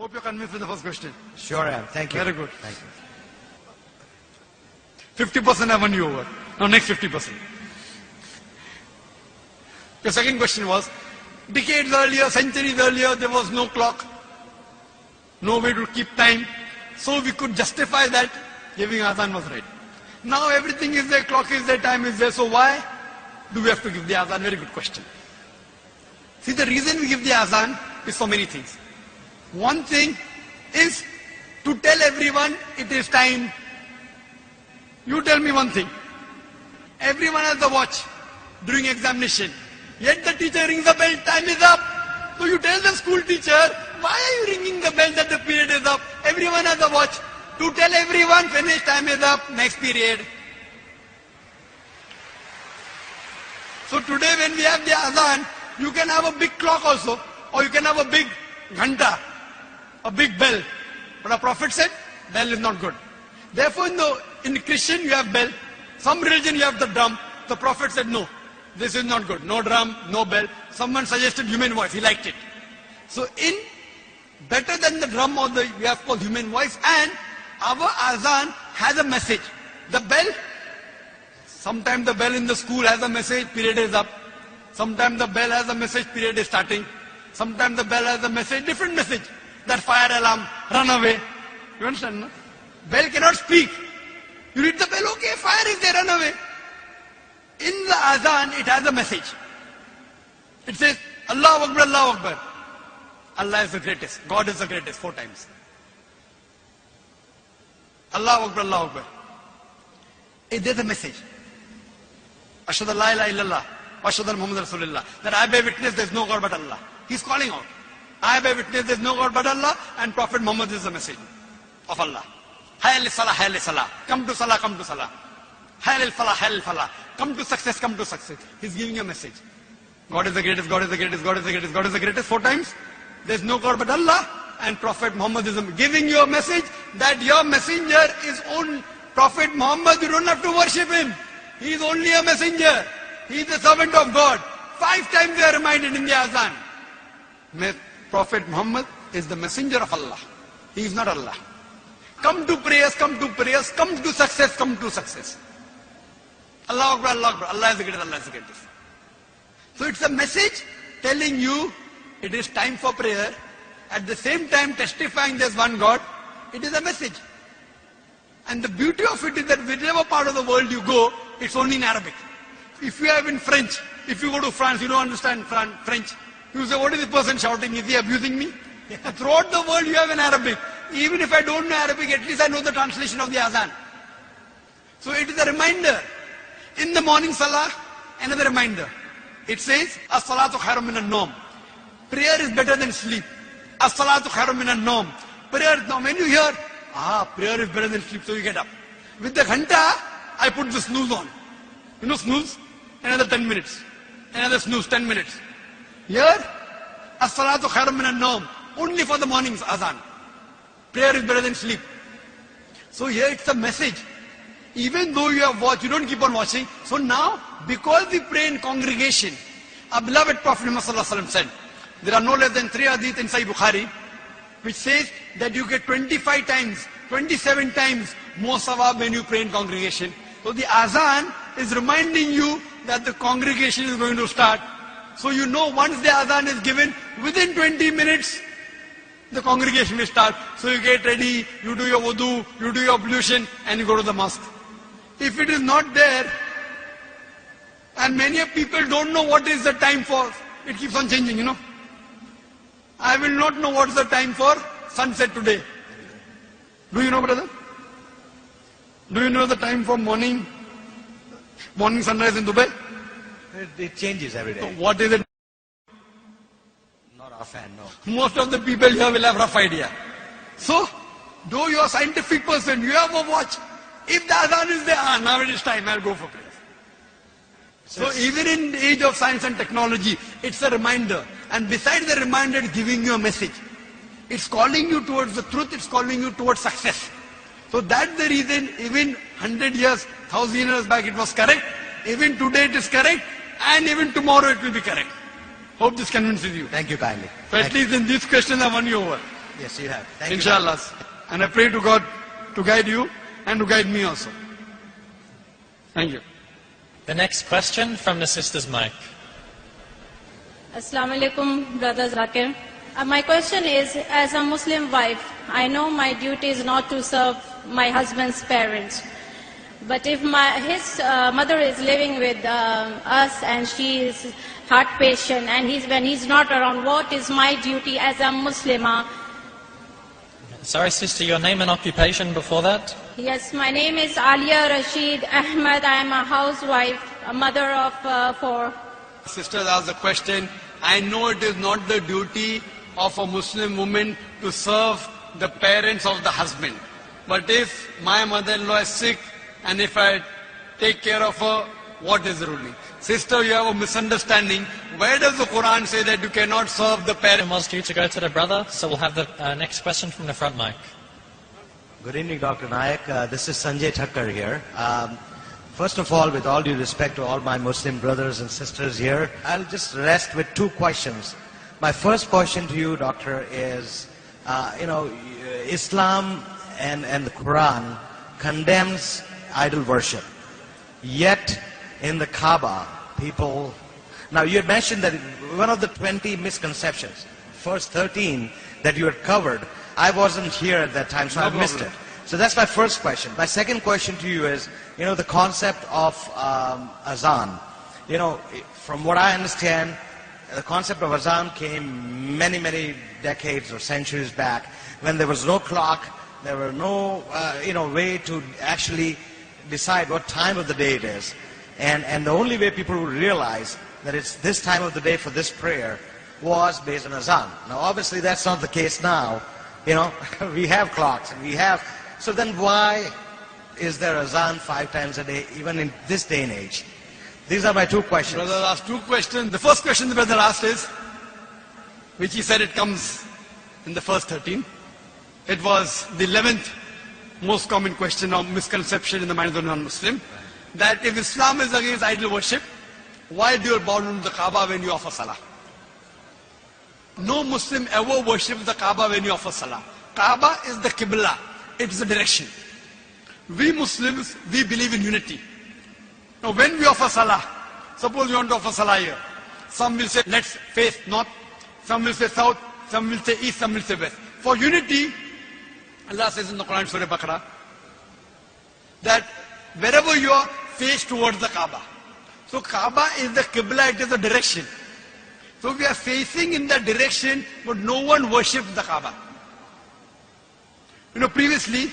Hope you're convinced with the first question. Sure I am. Thank you. Very good. Thank you. 50% I won you over. Now next 50%. Your second question was, decades earlier, centuries earlier, there was no clock. No way to keep time. So we could justify that giving azan was right. Now everything is there, clock is there, time is there. So why do we have to give the azan? Very good question. See, the reason we give the azan is for many things. One thing is to tell everyone it is time. You tell me one thing. Everyone has a watch during examination. Yet the teacher rings the bell, time is up. So you tell the school teacher, why are you ringing the bell that the period is up? Everyone has a watch. To tell everyone, finish, time is up, next period. So today when we have the azan, you can have a big clock also, or you can have a big ghanta, a big bell. But our Prophet said, bell is not good. Therefore in Christian you have bell, some religion you have the drum. The Prophet said no, this is not good. No drum, no bell. Someone suggested human voice, he liked it. So better than the drum or we have called human voice, and our azan has a message. The bell, sometimes the bell in the school has a message, period is up. Sometimes the bell has a message, period is starting. Sometimes the bell has a message, different message. That fire alarm, run away. You understand, no? Bell cannot speak. You read the bell, okay, fire is there, run away. In the azan, it has a message. It says, Allahu Akbar, Allahu Akbar. Allah is the greatest. God is the greatest, 4 times. Allahu Akbar, Allahu Akbar. There's a message. Ashhadu la ilaha illallah. Ashhadu Muhammad Rasulullah. That I bear witness there is no God but Allah. He's calling out. I bear witness there is no God but Allah, and Prophet Muhammad is the message of Allah. Hayya salah, hayya salah. Come to salah, come to salah. Hayya falah, hayya falah. Come to success, come to success. He's giving you a message. God is the greatest, God is the greatest, God is the greatest, God is the greatest, 4 times. There is no God but Allah, and Prophet Muhammad is giving you a message that your messenger is on Prophet Muhammad. You don't have to worship him. He is only a messenger. He is the servant of God. 5 times we are reminded in the azan. Prophet Muhammad is the messenger of Allah. He is not Allah. Come to prayers, come to prayers, come to success, come to success. Allah Akbar, Allah Akbar. Allah is the greatest, Allah is the greatest. So it's a message telling you it is time for prayer. At the same time testifying there's one God. It is a message. And the beauty of it is that whichever part of the world you go, it's only in Arabic. If you have in French, if you go to France, you don't understand French. You say, what is this person shouting? Is he abusing me? Throughout the world you have in Arabic. Even if I don't know Arabic, at least I know the translation of the azan. So it is a reminder. In the morning salah, another reminder. It says, as-salatu khairun min an-nawm. Prayer is better than sleep. As-salatu khairun min an-nawm. Prayer, now when you hear, prayer is better than sleep, so you get up. With the ghanta, I put the snooze on. You know snooze? Another 10 minutes. Another snooze, 10 minutes. Here, as-salatu khairun min an-nawm. Only for the morning's azan. Prayer is better than sleep. So here it's a message. Even though you have watched, you don't keep on watching. So now, because we pray in congregation, our beloved Prophet Muhammad said, there are no less than 3 hadith in Sahih Bukhari, which says that you get 25 times, 27 times more sawab when you pray in congregation. So the azan is reminding you that the congregation is going to start. So you know once the azan is given, within 20 minutes, the congregation will start. So you get ready, you do your wudu, you do your ablution, and you go to the mosque. If it is not there, and many people don't know what is the time for, it keeps on changing, you know. I will not know what's the time for sunset today. Do you know, brother? Do you know the time for morning sunrise in Dubai? It changes every day. So what is it? Not offhand, no. Most of the people here will have rough idea. So, though you are a scientific person, you have a watch. If the azan is there, now it is time, I'll go for prayer. So even in the age of science and technology, it's a reminder. And besides the reminder, it's giving you a message. It's calling you towards the truth, it's calling you towards success. So that's the reason, even 100 years, 1000 years back it was correct. Even today it is correct. And even tomorrow it will be correct. Hope this convinces you. Thank you kindly. So at least in this question I won you over. Yes, you have. Thank you. Inshallah. And I pray to God to guide you and to guide me also. Thank you. The next question from the sister's mic. Assalamu alaikum, Brother Zakir. My question is, as a Muslim wife, I know my duty is not to serve my husband's parents. But if his mother is living with us and she is heart patient and when he's not around, what is my duty as a Muslimah? Sorry, sister, your name and occupation before that? Yes, my name is Alia Rashid Ahmed. I am a housewife, a mother of 4. Sisters asked the question, I know it is not the duty of a Muslim woman to serve the parents of the husband. But if my mother-in-law is sick and if I take care of her, what is the ruling? Sister, you have a misunderstanding. Where does the Quran say that you cannot serve the parents? Was due to go to the brother, so we'll have the next question from the front mic. Good evening, Dr. Nayak. This is Sanjay Thakkar here. First of all, with all due respect to all my Muslim brothers and sisters here, I'll just rest with 2 questions. My first question to you, Doctor, is, Islam and the Quran condemns idol worship. Yet, in the Kaaba, people... Now, you had mentioned that one of the 20 misconceptions, first 13 that you had covered, I wasn't here at that time, so I missed it. So that's my first question. My second question to you is, the concept of azan. From what I understand, the concept of azan came many, many decades or centuries back when there was no clock, there were no, way to actually decide what time of the day it is. And the only way people would realize that it's this time of the day for this prayer was based on azan. Now, obviously, that's not the case now. We have clocks and we have... So then why is there azan 5 times a day, even in this day and age? These are my 2 questions. Brother asked 2 questions. The first question the brother asked is, which he said it comes in the first 13. It was the 11th most common question or misconception in the mind of the non-Muslim, that if Islam is against idol worship, why do you bow down to the Kaaba when you offer salah? No Muslim ever worships the Kaaba when you offer salah. Kaaba is the Qibla. It's the direction. We Muslims, we believe in unity. Now when we offer salah, suppose you want to offer salah here. Some will say, let's face north. Some will say south. Some will say east. Some will say west. For unity, Allah says in the Quran, Surah Baqarah, that wherever you are, face towards the Kaaba. So Kaaba is the Qibla, it is the direction. So we are facing in that direction, but no one worships the Kaaba. Previously,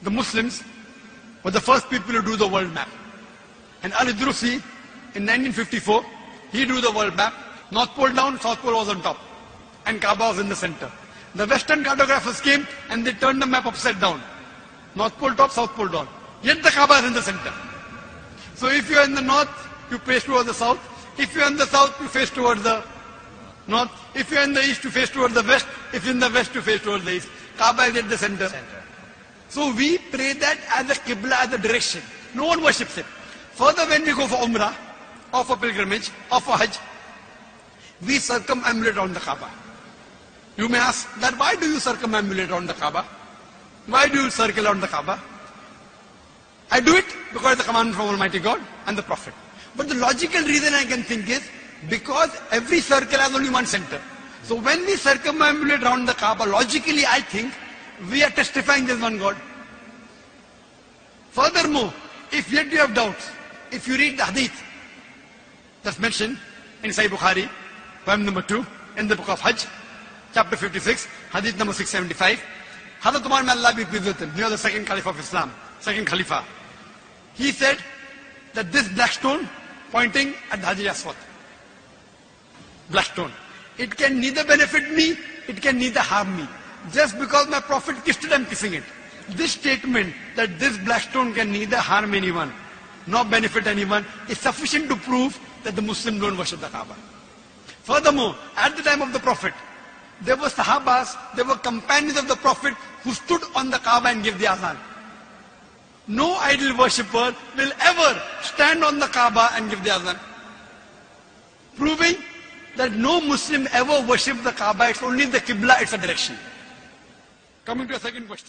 the Muslims were the first people to do the world map. And Al-Idrusi, in 1954, he drew the world map. North Pole down, South Pole was on top. And Kaaba was in the center. The Western cartographers came and they turned the map upside down. North Pole top, South Pole down. Yet the Kaaba is in the center. So if you are in the north, you face towards the south. If you are in the south, you face towards the north. If you are in the east, you face towards the west. If you are in the west, you face towards the east. Kaaba is at the center. So we pray that as a Qibla, as a direction. No one worships it. Further, when we go for Umrah, or for pilgrimage, or for Hajj, we circumambulate around the Kaaba. You may ask that why do you circumambulate around the Kaaba? Why do you circle around the Kaaba? I do it because it's a commandment from Almighty God and the Prophet. But the logical reason I can think is because every circle has only one center. So when we circumambulate around the Kaaba, logically I think we are testifying there's one God. Furthermore, if yet you have doubts, if you read the hadith that's mentioned in Sahih Bukhari, poem number 2, in the book of Hajj, chapter 56, hadith number 675, Hazrat Umar may Allah be pleased with him, he was the second Caliph of Islam, second Khalifa. He said that this black stone pointing at the Hajar Aswad, black stone, it can neither benefit me, it can neither harm me. Just because my Prophet kissed it, I'm kissing it. This statement that this black stone can neither harm anyone nor benefit anyone is sufficient to prove that the Muslims don't worship the Kaaba. Furthermore, at the time of the Prophet, there were Sahabas, there were companions of the Prophet who stood on the Kaaba and gave the azan. No idol worshipper will ever stand on the Kaaba and give the azan. Proving that no Muslim ever worships the Kaaba, it's only the Qibla, it's a direction. Coming to a second question.